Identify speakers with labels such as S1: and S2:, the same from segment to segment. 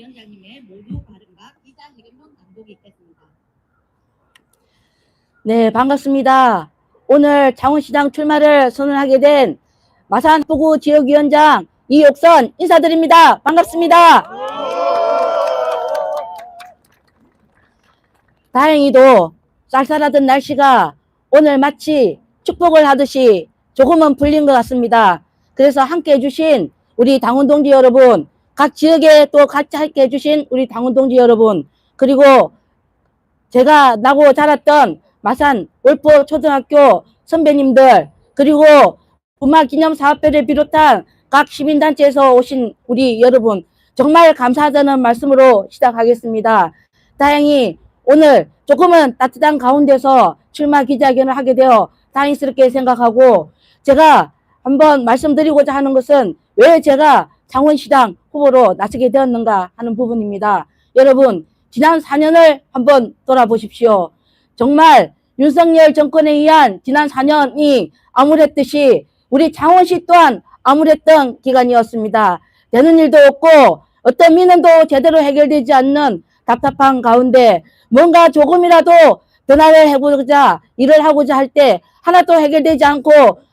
S1: 위원장님의 모두 발언과 기자회견문 낭독이 있겠습니다.
S2: 네, 반갑습니다. 오늘 창원시장 출마를 선언하게 된 마산북구 지역위원장 이옥선 인사드립니다. 반갑습니다. 다행히도 쌀쌀하던 날씨가 오늘 마치 축복을 하듯이 조금은 풀린 것 같습니다. 그래서 함께 해주신 우리 당원 동지 여러분, 각 지역에 또 같이 함께 해주신 우리 당원 동지 여러분, 그리고 제가 나고 자랐던 마산 월포 초등학교 선배님들, 그리고 부마기념사업회를 비롯한 각 시민단체에서 오신 우리 여러분, 정말 감사하다는 말씀으로 시작하겠습니다. 다행히 오늘 조금은 따뜻한 가운데서 출마 기자회견을 하게 되어 다행스럽게 생각하고, 제가 한번 말씀드리고자 하는 것은 왜 제가 창원시장 후보로 나서게 되었는가 하는 부분입니다. 여러분, 지난 4년을 한번 돌아보십시오. 정말 윤석열 정권에 의한 지난 4년이 암울했듯이 우리 창원시 또한 암울했던 기간이었습니다. 되는 일도 없고 어떤 민원도 제대로 해결되지 않는 답답한 가운데 뭔가 조금이라도 변화를 해보자, 일을 하고자 할 때 하나도 해결되지 않고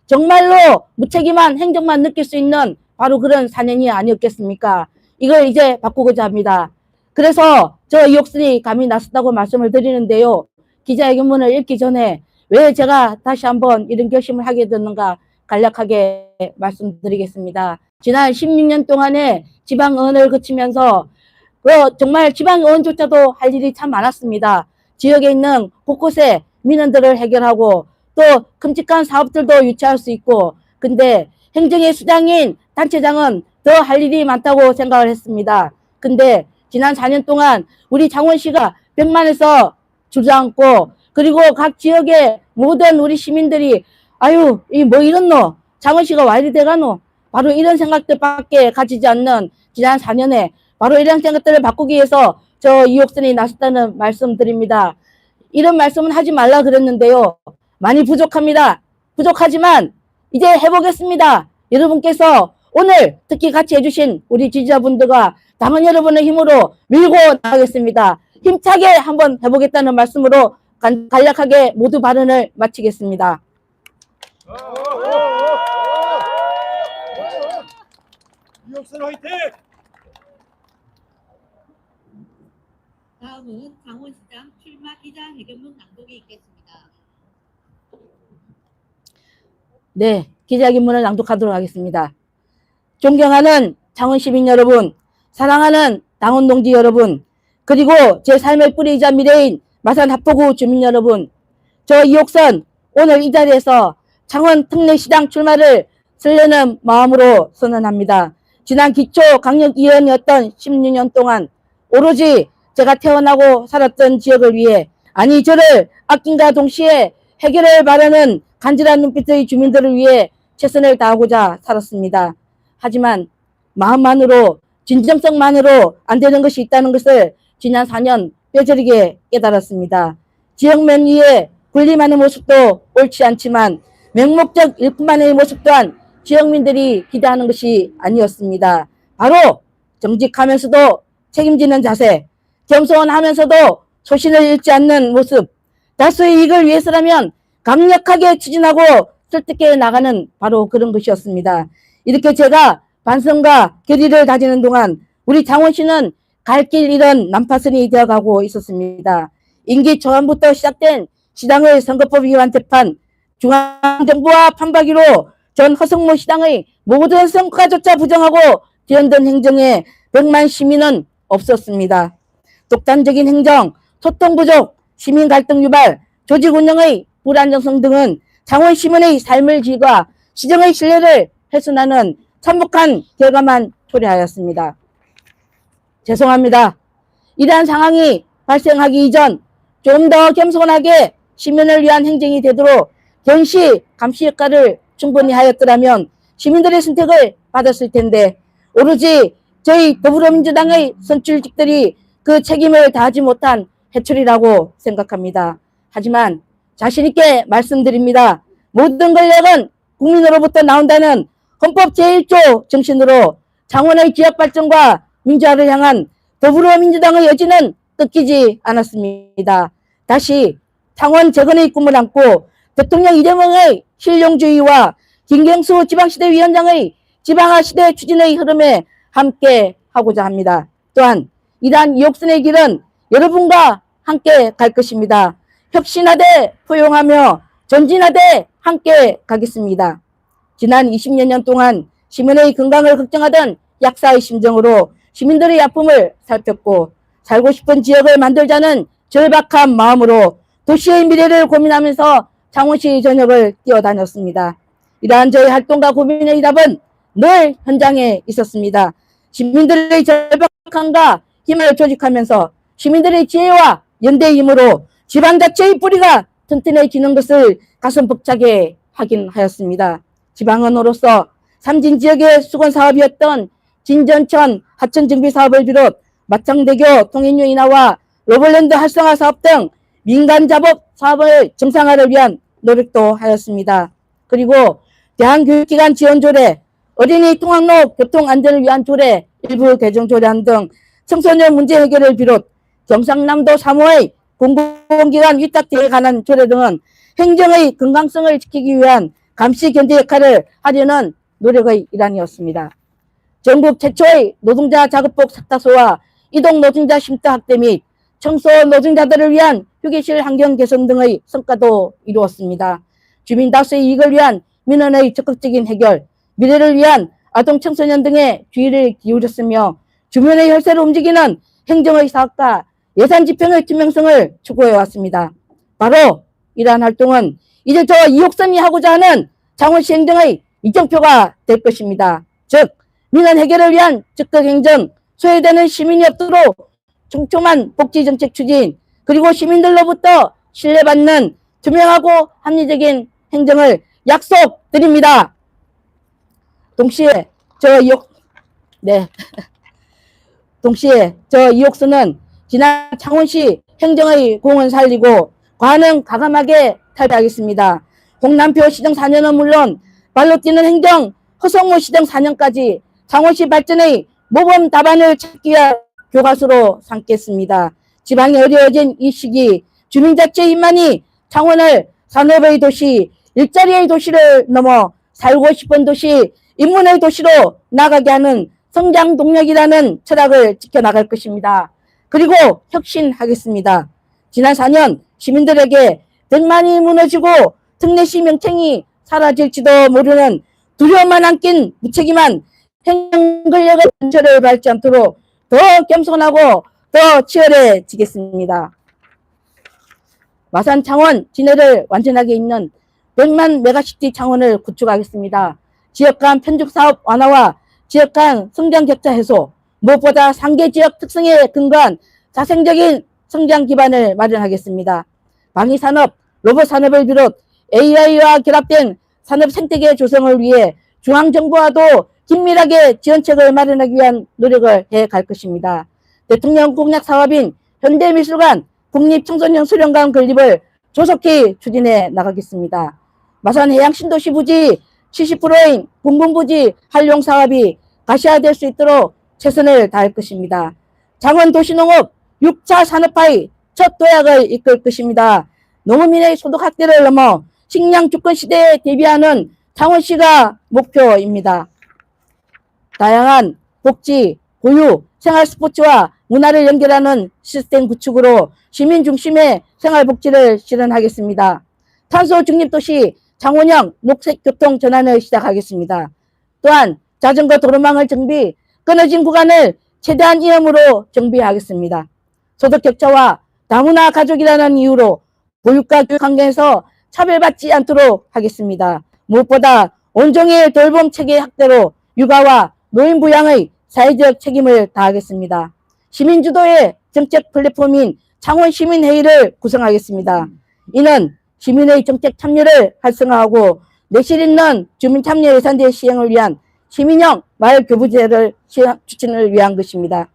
S2: 정말로 무책임한 행정만 느낄 수 있는 바로 그런 4년이 아니었겠습니까? 이걸 이제 바꾸고자 합니다. 그래서 저 이옥순이 감히 나섰다고 말씀을 드리는데요. 기자회견문을 읽기 전에 왜 제가 다시 한번 이런 결심을 하게 됐는가 간략하게 말씀드리겠습니다. 지난 16년 동안에 지방의원을 거치면서 정말 지방의원조차도 할 일이 참 많았습니다. 지역에 있는 곳곳에 민원들을 해결하고 또 끔찍한 사업들도 유치할 수 있고, 근데 행정의 수장인 단체장은 더 할 일이 많다고 생각을 했습니다. 근데 지난 4년 동안 우리 창원시가 100만에서 주저앉고, 그리고 각 지역의 모든 우리 시민들이 아유 이 뭐 이렇노, 창원시가 와 이리 돼가노, 바로 이런 생각들밖에 가지지 않는 지난 4년에 바로 이런 생각들을 바꾸기 위해서 저 이옥선이 나섰다는 말씀드립니다. 이런 말씀은 하지 말라 그랬는데요. 많이 부족합니다. 부족하지만 이제 해보겠습니다. 여러분께서 오늘 특히 같이 해주신 우리 지지자분들과 당원 여러분의 힘으로 밀고 나가겠습니다. 힘차게 한번 해보겠다는 말씀으로 간략하게 모두 발언을 마치겠습니다.
S3: 이옥선 화이팅!
S1: 다음은 창원시장 출마 기자회견문 낭독이 있겠습니다.
S2: 네, 기자회견문을 낭독하도록 하겠습니다. 존경하는 창원시민 여러분, 사랑하는 당원 동지 여러분, 그리고 제 삶의 뿌리이자 미래인 마산 합포구 주민 여러분, 저 이옥선 오늘 이 자리에서 창원 특례시장 출마를 설레는 마음으로 선언합니다. 지난 기초강력위원이었던 16년 동안 오로지 제가 태어나고 살았던 지역을 위해, 아니 저를 아낌과 동시에 해결을 바라는 간절한 눈빛의 주민들을 위해 최선을 다하고자 살았습니다. 하지만 마음만으로, 진정성만으로 안 되는 것이 있다는 것을 지난 4년 뼈저리게 깨달았습니다. 지역면 위에 군림하는 모습도 옳지 않지만 맹목적 일꾼만의 모습 또한 지역민들이 기대하는 것이 아니었습니다. 바로 정직하면서도 책임지는 자세, 겸손하면서도 소신을 잃지 않는 모습, 다수의 이익을 위해서라면 강력하게 추진하고 설득해 나가는 바로 그런 것이었습니다. 이렇게 제가 반성과 결의를 다지는 동안 우리 창원시는 갈 길 잃은 난파선이 되어가고 있었습니다. 임기 초반부터 시작된 시장의 선거법 위반 재판, 중앙정부와 판박이로 전 허성모 시장의 모든 성과조차 부정하고 뒤흔든 행정에 100만 시민은 없었습니다. 독단적인 행정, 소통 부족, 시민 갈등 유발, 조직 운영의 불안정성 등은 창원 시민의 삶의 질과 시정의 신뢰를 훼손하는 참혹한 결과만 초래하였습니다. 죄송합니다. 이러한 상황이 발생하기 이전 좀 더 겸손하게 시민을 위한 행정이 되도록 견시, 감시 역할을 충분히 하였더라면 시민들의 선택을 받았을 텐데, 오로지 저희 더불어민주당의 선출직들이 그 책임을 다하지 못한 해초리라고 생각합니다. 하지만 자신있게 말씀드립니다. 모든 권력은 국민으로부터 나온다는 헌법 제1조 정신으로 창원의 지역발전과 민주화를 향한 더불어민주당의 여지는 꺾이지 않았습니다. 다시 창원 재건의 꿈을 안고 대통령 이재명의 실용주의와 김경수 지방시대위원장의 지방화시대 추진의 흐름에 함께 하고자 합니다. 또한 이러한 이옥선의 길은 여러분과 함께 갈 것입니다. 혁신하되 포용하며 전진하되 함께 가겠습니다. 지난 20여 년 동안 시민의 건강을 걱정하던 약사의 심정으로 시민들의 아픔을 살폈고 살고 싶은 지역을 만들자는 절박한 마음으로 도시의 미래를 고민하면서 창원시 전역을 뛰어다녔습니다. 이러한 저의 활동과 고민의 답은 늘 현장에 있었습니다. 시민들의 절박함과 힘을 조직하면서 시민들의 지혜와 연대의 힘으로 지방자치의 뿌리가 튼튼해지는 것을 가슴 벅차게 확인하였습니다. 지방언으로서 삼진지역의 수건사업이었던 진전천 하천정비사업을 비롯 마창대교 통행료 인하와 로벌랜드 활성화 사업 등 민간자법 사업을 정상화를 위한 노력도 하였습니다. 그리고 대한교육기관 지원조례, 어린이 통학로 교통안전을 위한 조례, 일부 개정조례안 등 청소년 문제 해결을 비롯 경상남도 3호의 공공기관 위탁대에 관한 조례 등은 행정의 건강성을 지키기 위한 감시 견제 역할을 하려는 노력의 일환이었습니다. 전국 최초의 노동자 작업복 세탁소와 이동 노동자 쉼터 확대 및 청소 노동자들을 위한 휴게실 환경 개선 등의 성과도 이루었습니다. 주민 다수의 이익을 위한 민원의 적극적인 해결, 미래를 위한 아동 청소년 등의 주의를 기울였으며 주민의 혈세를 움직이는 행정의 사업과 예산 집행의 투명성을 추구해 왔습니다. 바로 이러한 활동은 이제 저 이옥선이 하고자 하는 창원시 행정의 이정표가 될 것입니다. 즉 민원 해결을 위한 적극 행정, 소외되는 시민이 없도록 촘촘한 복지정책 추진, 그리고 시민들로부터 신뢰받는 투명하고 합리적인 행정을 약속드립니다. 동시에 저 이옥수는 지난 창원시 행정의 공을 살리고 과는 가감하게 탈피하겠습니다. 홍남표 시정 4년은 물론 발로 뛰는 행정 허성무 시정 4년까지 창원시 발전의 모범 답안을 찾기 위한 교과서로 삼겠습니다. 지방이 어려워진 이 시기 주민자치의 힘만이 창원을 산업의 도시, 일자리의 도시를 넘어 살고 싶은 도시, 인문의 도시로 나가게 하는 성장 동력이라는 철학을 지켜나갈 것입니다. 그리고 혁신하겠습니다. 지난 4년 시민들에게 백만이 무너지고 특례시 명칭이 사라질지도 모르는 두려움만 안긴 무책임한 행정권력의 단철을 밟지 않도록 더 겸손하고 더 치열해지겠습니다. 마산 창원 진해를 완전하게 잇는 100만 메가시티 창원을 구축하겠습니다. 지역 간 편중 사업 완화와 지역 간 성장 격차 해소, 무엇보다 상계 지역 특성에 근거한 자생적인 성장 기반을 마련하겠습니다. 방위산업, 로봇산업을 비롯 AI와 결합된 산업 생태계 조성을 위해 중앙정부와도 긴밀하게 지원책을 마련하기 위한 노력을 해갈 것입니다. 대통령 공약 사업인 현대미술관 국립청소년 수련관 건립을 조속히 추진해 나가겠습니다. 마산 해양신도시 부지 70%인 공군부지 활용 사업이 가시화될 수 있도록 최선을 다할 것입니다. 창원 도시농업 6차 산업화의 첫 도약을 이끌 것입니다. 농민의 소득 확대를 넘어 식량 주권 시대에 대비하는 창원시가 목표입니다. 다양한 복지, 보육, 생활 스포츠와 문화를 연결하는 시스템 구축으로 시민 중심의 생활복지를 실현하겠습니다. 탄소 중립도시 창원형 녹색교통 전환을 시작하겠습니다. 또한 자전거 도로망을 정비, 끊어진 구간을 최대한 이음으로 정비하겠습니다. 소득 격차와 다문화 가족이라는 이유로 보육과 교육 환경에서 차별받지 않도록 하겠습니다. 무엇보다 온종일 돌봄 체계 확대로 육아와 노인 부양의 사회적 책임을 다하겠습니다. 시민주도의 정책 플랫폼인 창원시민회의를 구성하겠습니다. 이는 시민의 정책 참여를 활성화하고 내실 있는 주민참여 예산제 시행을 위한 시민형 마을교부제를 추진을 위한 것입니다.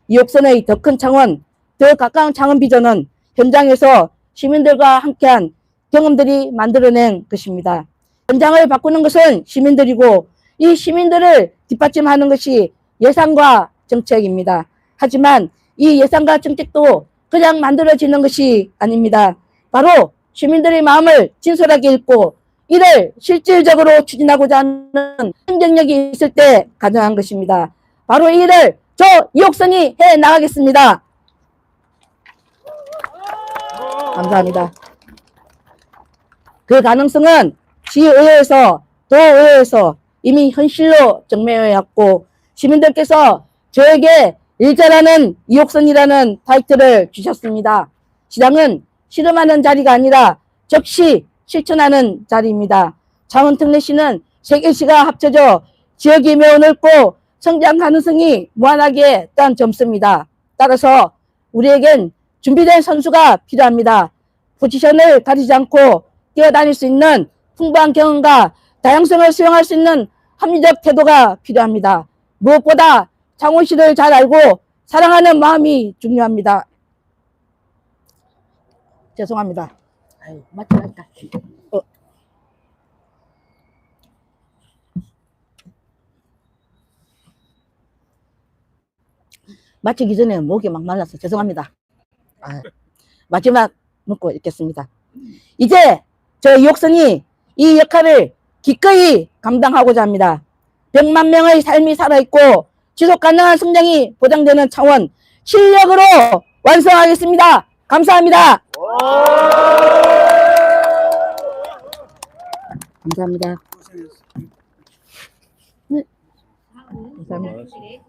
S2: 이옥선의 더 큰 창원, 더 가까운 창원 비전은 현장에서 시민들과 함께한 경험들이 만들어낸 것입니다. 현장을 바꾸는 것은 시민들이고 이 시민들을 뒷받침하는 것이 예산과 정책입니다. 하지만 이 예산과 정책도 그냥 만들어지는 것이 아닙니다. 바로 시민들의 마음을 진솔하게 읽고 이를 실질적으로 추진하고자 하는 행정력이 있을 때 가능한 것입니다. 바로 이 일을 저 이옥선이 해 나가겠습니다. 감사합니다. 그 가능성은 시의회에서 도의회에서 이미 현실로 증명해 왔고 시민들께서 저에게 일자라는 이옥선이라는 타이틀을 주셨습니다. 시장은 실험하는 자리가 아니라 즉시 실천하는 자리입니다. 창원특례시는 세 개 시가 합쳐져 지역이 매우 넓고 성장 가능성이 무한하게 딴 점수입니다. 따라서 우리에겐 준비된 선수가 필요합니다. 포지션을 가리지 않고 뛰어다닐 수 있는 풍부한 경험과 다양성을 수용할 수 있는 합리적 태도가 필요합니다. 무엇보다 창원시를 잘 알고 사랑하는 마음이 중요합니다. 죄송합니다. 아유, 맞다. 마치기 전에 목이 막 말라서 죄송합니다. 마지막 묻고 읽겠습니다. 이제 저 이옥선이 이 역할을 기꺼이 감당하고자 합니다. 100만 명의 삶이 살아있고 지속 가능한 성장이 보장되는 창원 실력으로 완성하겠습니다. 감사합니다. 감사합니다. 네.
S1: 다음
S2: 감사합니다.
S1: 부장실의